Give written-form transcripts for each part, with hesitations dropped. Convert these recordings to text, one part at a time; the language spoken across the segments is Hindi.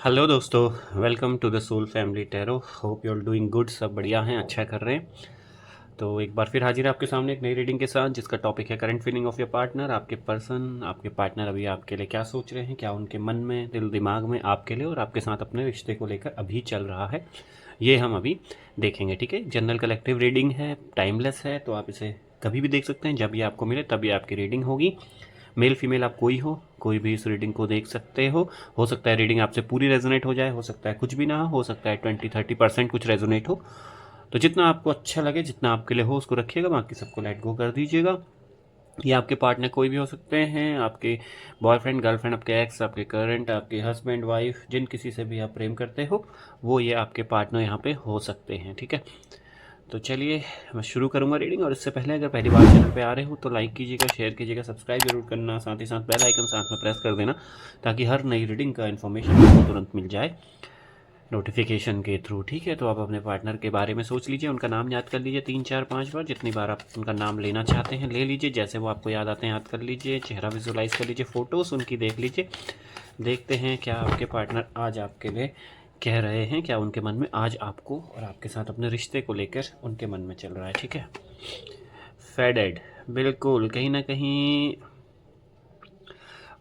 हेलो दोस्तों, welcome to the soul family tarot. Hope you are doing good. सब बढ़िया हैं, अच्छा कर रहे हैं। तो एक बार फिर हाजिर है आपके सामने एक नई रीडिंग के साथ, जिसका टॉपिक है current feeling of your partner. आपके पर्सन, आपके पार्टनर अभी आपके लिए क्या सोच रहे हैं, क्या उनके मन में, दिल दिमाग में आपके लिए और आपके साथ अपने रिश्ते को लेकर अभी चल रहा है, ये हम अभी देखेंगे। ठीक है, जनरल कलेक्टिव रीडिंग है, टाइमलेस है, तो आप इसे कभी भी देख सकते हैं। जब ये आपको मिले तभी आपकी रीडिंग होगी। मेल फीमेल आप कोई भी इस रीडिंग को देख सकते हो सकता है रीडिंग आपसे पूरी रेजोनेट हो जाए, हो सकता है कुछ भी ना हो सकता है 20-30% कुछ रेजोनेट हो। तो जितना आपको अच्छा लगे, जितना आपके लिए हो, उसको रखिएगा, बाकी सबको लेट गो कर दीजिएगा। ये आपके पार्टनर कोई भी हो सकते हैं, आपके बॉयफ्रेंड, गर्लफ्रेंड, आपके एक्स, आपके करंट, आपके हस्बैंड, वाइफ, जिन किसी से भी आप प्रेम करते हो, वो ये आपके पार्टनर यहाँ पे हो सकते हैं। ठीक है, तो चलिए मैं शुरू करूंगा रीडिंग। और इससे पहले अगर पहली बार चैनल पे आ रहे हो तो लाइक कीजिएगा, शेयर कीजिएगा, सब्सक्राइब जरूर करना, साथ ही साथ बेल आइकन साथ में प्रेस कर देना, ताकि हर नई रीडिंग का इन्फॉर्मेशन आपको तुरंत मिल जाए नोटिफिकेशन के थ्रू। ठीक है, तो आप अपने पार्टनर के बारे में सोच लीजिए, उनका नाम याद कर लीजिए 3 4 5 बार, जितनी बार आप उनका नाम लेना चाहते हैं ले लीजिए, जैसे वो आपको याद आते हैं याद कर लीजिए, चेहरा विजुलाइज कर लीजिए, फ़ोटोज़ उनकी देख लीजिए। देखते हैं क्या आपके पार्टनर आज आपके लिए कह रहे हैं, क्या उनके मन में आज आपको और आपके साथ अपने रिश्ते को लेकर उनके मन में चल रहा है। ठीक है, फेडेड, बिल्कुल कहीं ना कहीं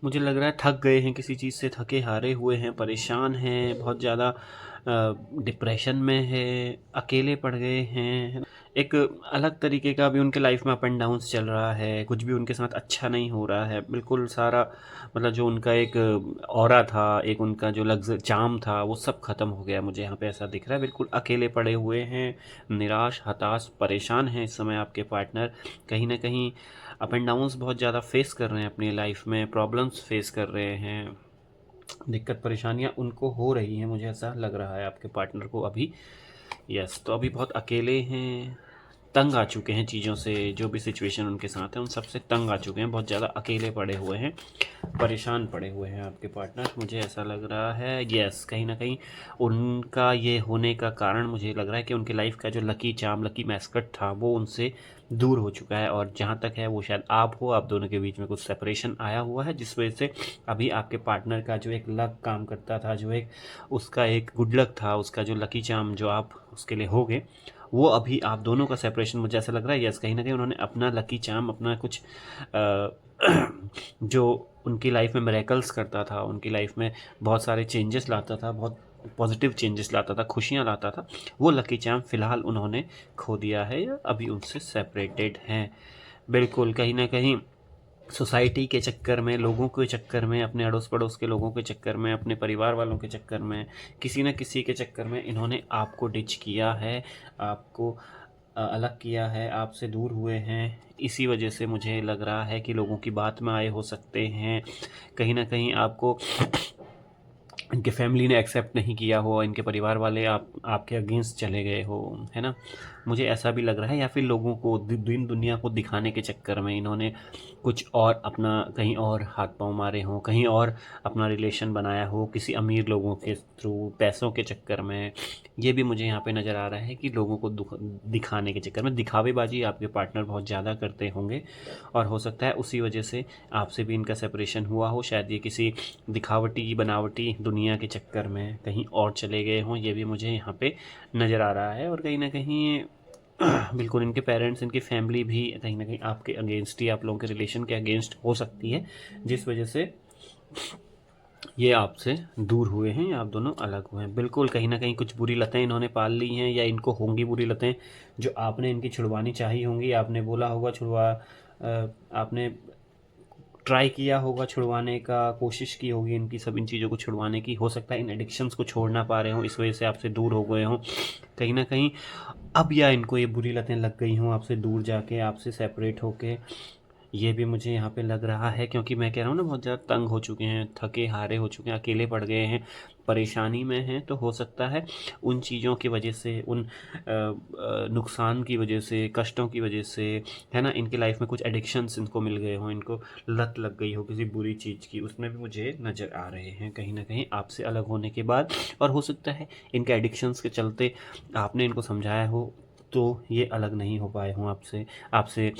मुझे लग रहा है थक गए हैं किसी चीज़ से, थके हारे हुए हैं, परेशान हैं, बहुत ज़्यादा डिप्रेशन में है, अकेले पड़ गए हैं। एक अलग तरीके का भी उनके लाइफ में अप एंड डाउन्स चल रहा है, कुछ भी उनके साथ अच्छा नहीं हो रहा है, बिल्कुल सारा मतलब जो उनका एक ऑरा था, एक उनका जो लग्जर चार्म था, वो सब ख़त्म हो गया। मुझे यहाँ पे ऐसा दिख रहा है, बिल्कुल अकेले पड़े हुए हैं, निराश, हताश, परेशान हैं इस समय आपके पार्टनर। कहीं ना कहीं अप एंड डाउन्स बहुत ज़्यादा फेस कर रहे हैं अपनी लाइफ में, प्रॉब्लम्स फेस कर रहे हैं, दिक्कत परेशानियां उनको हो रही हैं, मुझे ऐसा लग रहा है आपके पार्टनर को अभी। यस, तो अभी बहुत अकेले हैं, तंग आ चुके हैं चीज़ों से, जो भी सिचुएशन उनके साथ है उन सब से तंग आ चुके हैं, बहुत ज़्यादा अकेले पड़े हुए हैं, परेशान पड़े हुए हैं आपके पार्टनर, मुझे ऐसा लग रहा है। यस, कहीं ना कहीं उनका ये होने का कारण मुझे लग रहा है कि उनके लाइफ का जो लकी चार्म, लकी मैस्कट था, वो उनसे दूर हो चुका है। और जहाँ तक है वो शायद आप हो, आप दोनों के बीच में कुछ सेपरेशन आया हुआ है, जिस वजह से अभी आपके पार्टनर का जो एक लक काम करता था, जो एक उसका एक गुड लक था, उसका जो लकी चार्म जो आप उसके लिए हो गए, वो अभी आप दोनों का सेपरेशन मुझे ऐसा लग रहा है। यस, कहीं ना कहीं उन्होंने अपना लकी चार्म, अपना कुछ जो उनकी लाइफ में मिरेकल्स करता था, उनकी लाइफ में बहुत सारे चेंजेस लाता था, बहुत पॉजिटिव चेंजेस लाता था, खुशियाँ लाता था, वो लकी चार्म फ़िलहाल उन्होंने खो दिया है या अभी उनसे सेपरेटेड हैं। बिल्कुल कहीं ना कहीं सोसाइटी के चक्कर में, लोगों के चक्कर में, अपने अड़ोस पड़ोस के लोगों के चक्कर में, अपने परिवार वालों के चक्कर में, किसी न किसी के चक्कर में इन्होंने आपको डिच किया है, आपको अलग किया है, आपसे दूर हुए हैं। इसी वजह से मुझे लग रहा है कि लोगों की बात में आए हो सकते हैं, कहीं ना कहीं आपको इनके फैमिली ने एक्सेप्ट नहीं किया हो, इनके परिवार वाले आपके अगेंस्ट चले गए हो, है ना, मुझे ऐसा भी लग रहा है। या फिर लोगों को दिन दुनिया को दिखाने के चक्कर में इन्होंने कुछ और अपना कहीं और हाथ पांव मारे हों, कहीं और अपना रिलेशन बनाया हो किसी अमीर लोगों के थ्रू, पैसों के चक्कर में। ये भी मुझे यहाँ पे नज़र आ रहा है कि लोगों को दिखाने के चक्कर में दिखावेबाजी आपके पार्टनर बहुत ज़्यादा करते होंगे, और हो सकता है उसी वजह से आपसे भी इनका सेपरेशन हुआ हो। शायद ये किसी दिखावटी बनावटी दुनिया के चक्कर में कहीं और चले गए हों, ये भी मुझे यहाँ पे नज़र आ रहा है। और कहीं ना कहीं बिल्कुल इनके पेरेंट्स, इनकी फैमिली भी कहीं ना कहीं आपके अगेंस्ट ही, आप लोगों के रिलेशन के अगेंस्ट हो सकती है, जिस वजह से ये आपसे दूर हुए हैं या आप दोनों अलग हुए हैं। बिल्कुल कहीं ना कहीं कुछ बुरी लतें इन्होंने पाल ली हैं, या इनको होंगी बुरी लतें जो आपने इनकी छुड़वानी चाहिए होंगी। आपने बोला होगा आपने ट्राई किया होगा छुड़वाने का, कोशिश की होगी इनकी सब इन चीज़ों को छुड़वाने की। हो सकता है इन एडिक्शंस को छोड़ ना पा रहे हों, इस वजह से आपसे दूर हो गए हों कहीं ना कहीं अब, या इनको ये बुरी लतें लग गई हों आपसे दूर जाके, आपसे सेपरेट होके। ये भी मुझे यहाँ पे लग रहा है, क्योंकि मैं कह रहा हूँ ना, बहुत ज़्यादा तंग हो चुके हैं, थके हारे हो चुके हैं, अकेले पड़ गए हैं, परेशानी में हैं। तो हो सकता है उन चीज़ों की वजह से, उन नुकसान की वजह से, कष्टों की वजह से, है ना, इनकी लाइफ में कुछ एडिक्शंस इनको मिल गए हों, इनको लत लग गई हो किसी बुरी चीज़ की, उसमें भी मुझे नज़र आ रहे हैं कहीं ना कहीं आपसे अलग होने के बाद। और हो सकता है इनके एडिक्शंस के चलते आपने इनको समझाया हो तो ये अलग नहीं हो पाए हों आपसे, आपसे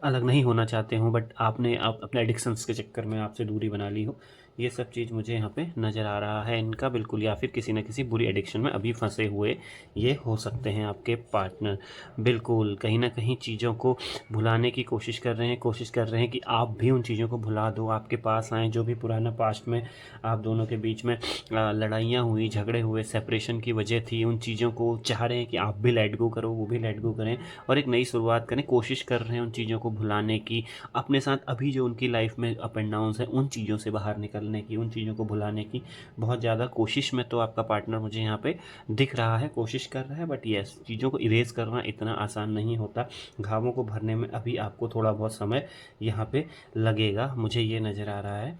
अलग नहीं होना चाहते हों, बट आपने आप अपने एडिक्शंस के चक्कर में आपसे दूरी बना ली हो। ये सब चीज़ मुझे यहाँ पे नज़र आ रहा है इनका बिल्कुल, या फिर किसी न किसी बुरी एडिक्शन में अभी फंसे हुए ये हो सकते हैं आपके पार्टनर। बिल्कुल कहीं न कहीं चीज़ों को भुलाने की कोशिश कर रहे हैं कि आप भी उन चीज़ों को भुला दो, आपके पास आएँ। जो भी पुराना पास्ट में आप दोनों के बीच में लड़ाइयाँ हुई, झगड़े हुए, सेपरेशन की वजह थी, उन चीज़ों को चाह रहे हैं कि आप भी लेट गो करो, वो भी लेट गो करें और एक नई शुरुआत करें। कोशिश कर रहे हैं उन चीज़ों को भुलाने की, अपने साथ अभी जो उनकी लाइफ में अप एंड डाउन्स हैं उन चीज़ों से बाहर निकलने की, उन चीज़ों को भुलाने की बहुत ज़्यादा कोशिश में तो आपका पार्टनर मुझे यहाँ पे दिख रहा है, कोशिश कर रहा है। बट येस, चीज़ों को इरेज़ करना इतना आसान नहीं होता। घावों को भरने में अभी आपको थोड़ा बहुत समय यहाँ पे लगेगा, मुझे ये नज़र आ रहा है।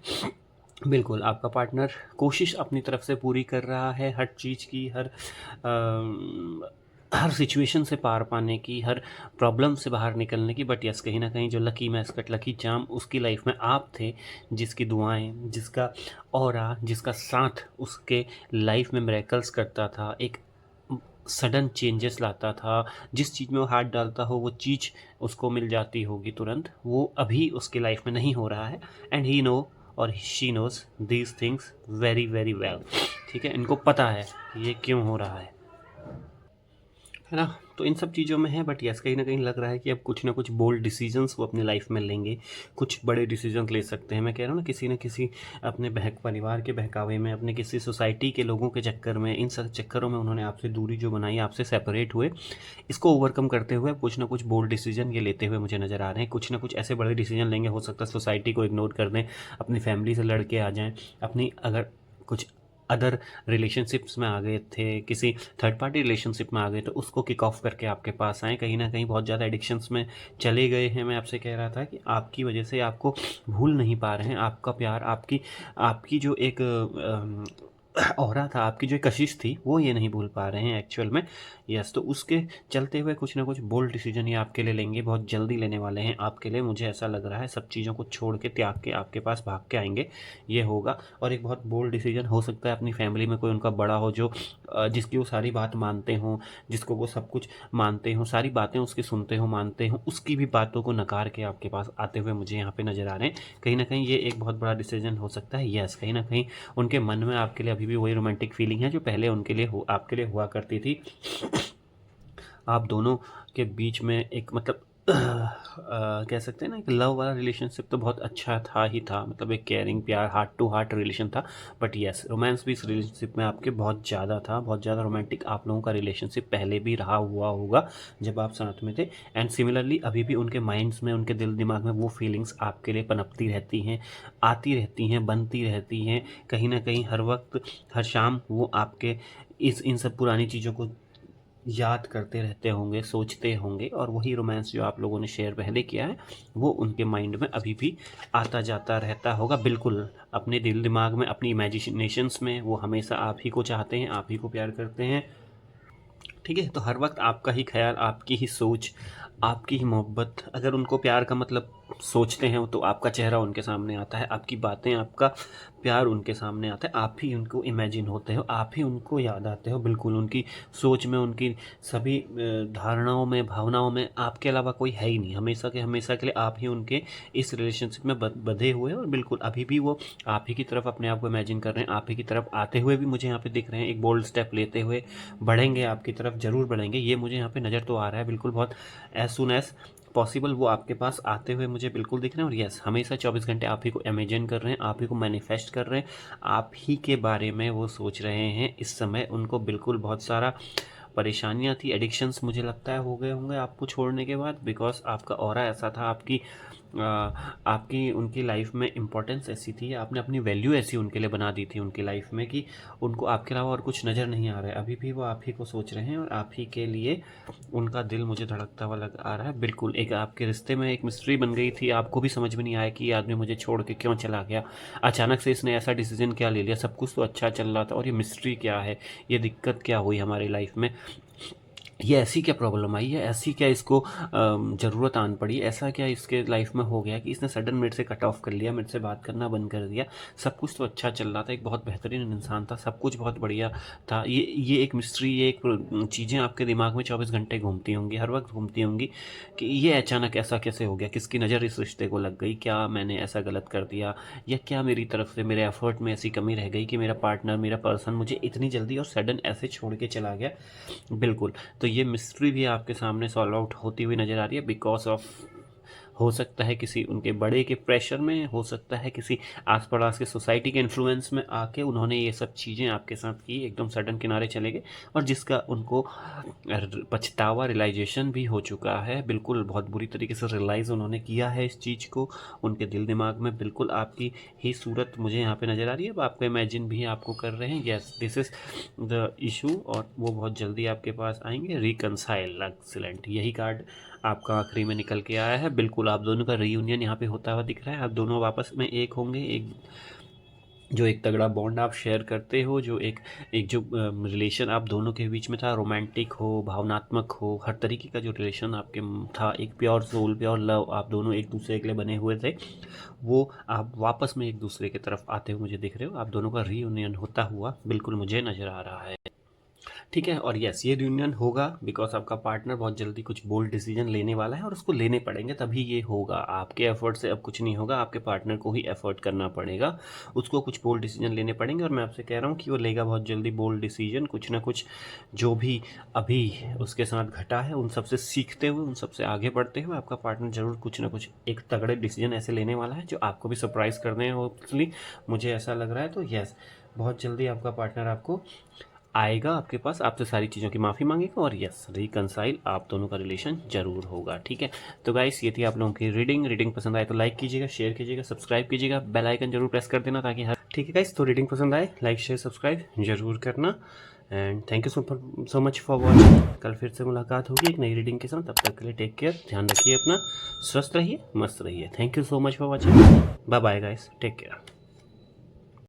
बिल्कुल, आपका पार्टनर कोशिश अपनी तरफ से पूरी कर रहा है हर चीज़ की, हर सिचुएशन से पार पाने की, हर प्रॉब्लम से बाहर निकलने की। बट यस, कहीं न कहीं जो लकी मैस्कट, लकी चार्म उसकी लाइफ में आप थे, जिसकी दुआएँ, जिसका ऑरा, जिसका साथ उसके लाइफ में मिरेकल्स करता था, एक सडन चेंजेस लाता था। जिस चीज़ में वो हाथ डालता हो वो चीज़ उसको मिल जाती होगी तुरंत, वो अभी उसकी लाइफ में नहीं हो रहा है। एंड ही नो और she knows these things very very well. ठीक है, इनको पता है ये क्यों हो रहा है ना? तो इन सब चीज़ों में है। बट यस, कहीं न कहीं लग रहा है कि अब कुछ ना कुछ बोल्ड डिसीजंस वो अपनी लाइफ में लेंगे, कुछ बड़े डिसीजंस ले सकते हैं। मैं कह रहा हूँ ना, किसी न किसी अपने परिवार के बहकावे में, अपने किसी सोसाइटी के लोगों के चक्कर में, इन सब चक्करों में उन्होंने आपसे दूरी जो बनाई, आपसे सेपरेट हुए, इसको ओवरकम करते हुए कुछ ना कुछ बोल्ड डिसीजन ये लेते हुए मुझे नज़र आ रहे हैं। कुछ ना कुछ ऐसे बड़े डिसीजन लेंगे, हो सकता है सोसाइटी को इग्नोर कर दें, अपनी फैमिली से लड़ के आ जाएँ, अपनी अगर कुछ अदर रिलेशनशिप्स में आ गए थे, किसी थर्ड पार्टी रिलेशनशिप में आ गए, तो उसको किक ऑफ करके आपके पास आएँ। कहीं न कहीं बहुत ज़्यादा एडिक्शंस में चले गए हैं। मैं आपसे कह रहा था कि आपकी वजह से आपको भूल नहीं पा रहे हैं। आपका प्यार, आपकी आपकी जो एक ऑरा था, आपकी जो एक कशिश थी, वो ये नहीं भूल पा रहे हैं एक्चुअल में। यस, तो उसके चलते हुए कुछ ना कुछ बोल्ड डिसीजन ये आपके लिए लेंगे, बहुत जल्दी लेने वाले हैं आपके लिए, मुझे ऐसा लग रहा है। सब चीज़ों को छोड़ के, त्याग के आपके पास भाग के आएँगे, ये होगा। और एक बहुत बोल्ड डिसीजन हो सकता है, अपनी फैमिली में कोई उनका बड़ा हो जो जिसकी वो सारी बात मानते हों, जिसको वो सब कुछ मानते हों, सारी बातें उसकी सुनते हों, मानते हों, उसकी भी बातों को नकार के आपके पास आते हुए मुझे यहाँ पे नज़र आ रहे हैं। कहीं न कहीं ये एक बहुत बड़ा डिसीजन हो सकता है। यस, कहीं न कहीं उनके मन में आपके लिए अभी भी वही रोमांटिक फीलिंग है जो पहले उनके लिए आपके लिए हुआ करती थी। आप दोनों के बीच में एक मतलब कह सकते हैं ना, एक लव वाला रिलेशनशिप तो बहुत अच्छा था ही था, मतलब एक केयरिंग, प्यार, हार्ट टू हार्ट रिलेशन था। बट येस, रोमांस भी इस रिलेशनशिप में आपके बहुत ज़्यादा था, बहुत ज़्यादा रोमांटिक आप लोगों का रिलेशनशिप पहले भी रहा हुआ होगा जब आप साथ में थे। एंड सिमिलरली अभी भी उनके माइंड्स में, उनके दिल दिमाग में वो फीलिंग्स आपके लिए पनपती रहती हैं, आती रहती हैं, बनती रहती हैं। कहीं ना कहीं हर वक्त, हर शाम वो आपके इन सब पुरानी चीज़ों को याद करते रहते होंगे, सोचते होंगे, और वही रोमांस जो आप लोगों ने शेयर पहले किया है वो उनके माइंड में अभी भी आता जाता रहता होगा। बिल्कुल, अपने दिल दिमाग में, अपनी इमेजिनेशंस में वो हमेशा आप ही को चाहते हैं, आप ही को प्यार करते हैं। ठीक है, तो हर वक्त आपका ही ख्याल, आपकी ही सोच, आपकी ही मोहब्बत, अगर उनको प्यार का मतलब सोचते हैं तो आपका चेहरा उनके सामने आता है, आपकी बातें, आपका प्यार उनके सामने आता है, आप ही उनको इमेजिन होते हो, आप ही उनको याद आते हो। बिल्कुल, उनकी सोच में, उनकी सभी धारणाओं में, भावनाओं में आपके अलावा कोई है ही नहीं। हमेशा के हमेशा के लिए आप ही उनके इस रिलेशनशिप में बंधे हुए हैं। और बिल्कुल अभी भी वो आप ही की तरफ अपने आप को इमेजिन कर रहे हैं, आप ही की तरफ आते हुए भी मुझे यहाँ पे दिख रहे हैं, एक बोल्ड स्टेप लेते हुए बढ़ेंगे, आपकी तरफ ज़रूर बढ़ेंगे, ये मुझे यहाँ पे नज़र तो आ रहा है। बिल्कुल, बहुत एज सुन एज पॉसिबल वो आपके पास आते हुए मुझे बिल्कुल दिख रहे हैं। और यस, हमेशा 24 घंटे आप ही को इमेजिन कर रहे हैं, आप ही को मैनिफेस्ट कर रहे हैं, आप ही के बारे में वो सोच रहे हैं। इस समय उनको बिल्कुल बहुत सारा परेशानियां थी, एडिक्शंस मुझे लगता है हो गए होंगे आपको छोड़ने के बाद, बिकॉज आपका ऑरा ऐसा था, आपकी उनकी लाइफ में इम्पोर्टेंस ऐसी थी, आपने अपनी वैल्यू ऐसी उनके लिए बना दी थी उनकी लाइफ में कि उनको आपके अलावा और कुछ नज़र नहीं आ रहा है। अभी भी वो आप ही को सोच रहे हैं और आप ही के लिए उनका दिल मुझे धड़कता हुआ लग आ रहा है। बिल्कुल, एक आपके रिश्ते में एक मिस्ट्री बन गई थी, आपको भी समझ में नहीं आया कि ये आदमी मुझे छोड़ के क्यों चला गया, अचानक से इसने ऐसा डिसीजन क्या ले लिया, सब कुछ तो अच्छा चल रहा था और ये मिस्ट्री क्या है, ये दिक्कत क्या हुई हमारी लाइफ में। ये ऐसी क्या प्रॉब्लम आई है, ऐसी क्या इसको ज़रूरत आन पड़ी, ऐसा क्या इसके लाइफ में हो गया कि इसने सडन मेरे से कट ऑफ कर लिया, मेरे से बात करना बंद कर दिया। सब कुछ तो अच्छा चल रहा था, एक बहुत बेहतरीन इंसान था, सब कुछ बहुत बढ़िया था। ये एक मिस्ट्री, ये एक चीज़ें आपके दिमाग में 24 घंटे घूमती होंगी, हर वक्त घूमती होंगी कि ये अचानक ऐसा कैसे हो गया, किसकी नज़र इस रिश्ते को लग गई, क्या मैंने ऐसा गलत कर दिया, या क्या मेरी तरफ से मेरे एफर्ट में ऐसी कमी रह गई कि मेरा पार्टनर, मेरा पर्सन मुझे इतनी जल्दी और सडन ऐसे छोड़ के चला गया। बिल्कुल। तो ये मिस्ट्री भी आपके सामने सॉल्व आउट होती हुई नज़र आ रही है बिकॉज ऑफ, हो सकता है किसी उनके बड़े के प्रेशर में, हो सकता है किसी आस पड़ोस के सोसाइटी के इन्फ्लुएंस में आके उन्होंने ये सब चीज़ें आपके साथ की, एकदम सडन किनारे चले गए और जिसका उनको पछतावा, रियलाइजेशन भी हो चुका है। बिल्कुल बहुत बुरी तरीके से रियलाइज़ उन्होंने किया है इस चीज़ को, उनके दिल दिमाग में बिल्कुल आपकी ही सूरत मुझे यहाँ पे नज़र आ रही है। अब आपको इमेजिन भी आपको कर रहे हैं, yes this is the issue, और वो बहुत जल्दी आपके पास आएंगे। रिकनसाइल, एक्सीलेंट, यही कार्ड आपका आखिरी में निकल के आया है। बिल्कुल आप दोनों का रीयूनियन यहाँ पे होता हुआ दिख रहा है, आप दोनों वापस में एक होंगे। एक तगड़ा बॉन्ड आप शेयर करते हो, जो एक एक जो रिलेशन आप दोनों के बीच में था, रोमांटिक हो, भावनात्मक हो, हर तरीके का जो रिलेशन आपके था, एक प्योर सोल, प्योर लव आप दोनों एक दूसरे के लिए बने हुए थे, वो आप वापस में एक दूसरे की तरफ आते हुए मुझे दिख रहे हो। आप दोनों का रीयूनियन होता हुआ बिल्कुल मुझे नज़र आ रहा है, ठीक है। और यस, ये रियूनियन होगा बिकॉज आपका पार्टनर बहुत जल्दी कुछ बोल्ड डिसीजन लेने वाला है और उसको लेने पड़ेंगे, तभी ये होगा। आपके एफर्ट से अब कुछ नहीं होगा, आपके पार्टनर को ही एफर्ट करना पड़ेगा, उसको कुछ बोल्ड डिसीजन लेने पड़ेंगे। और मैं आपसे कह रहा हूँ कि वो लेगा बहुत जल्दी बोल्ड डिसीजन, कुछ ना कुछ जो भी अभी उसके साथ घटा है उन सबसे सीखते हुए, उन सबसे आगे बढ़ते हुए आपका पार्टनर जरूर कुछ ना कुछ एक तगड़े डिसीजन ऐसे लेने वाला है जो आपको भी सरप्राइज़ करने हैं होपफुली, मुझे ऐसा लग रहा है। तो यस, बहुत जल्दी आपका पार्टनर आपको आएगा आपके पास, आपसे सारी चीज़ों की माफ़ी मांगेगा और यस रिकनसाइल आप दोनों का रिलेशन ज़रूर होगा, ठीक है। तो गाइस, ये थी आप लोगों की रीडिंग पसंद आए तो लाइक कीजिएगा, शेयर कीजिएगा, सब्सक्राइब कीजिएगा, बेल आइकन जरूर प्रेस कर देना ताकि हर, ठीक है गाइस। तो रीडिंग पसंद आए लाइक शेयर सब्सक्राइब जरूर करना and thank you so much for watching. कल फिर से मुलाकात होगी एक नई रीडिंग के साथ, तब तक के लिए टेक केयर, ध्यान रखिए अपना, स्वस्थ रहिए, मस्त रहिए। Thank you so much for watching, bye bye guys, take care.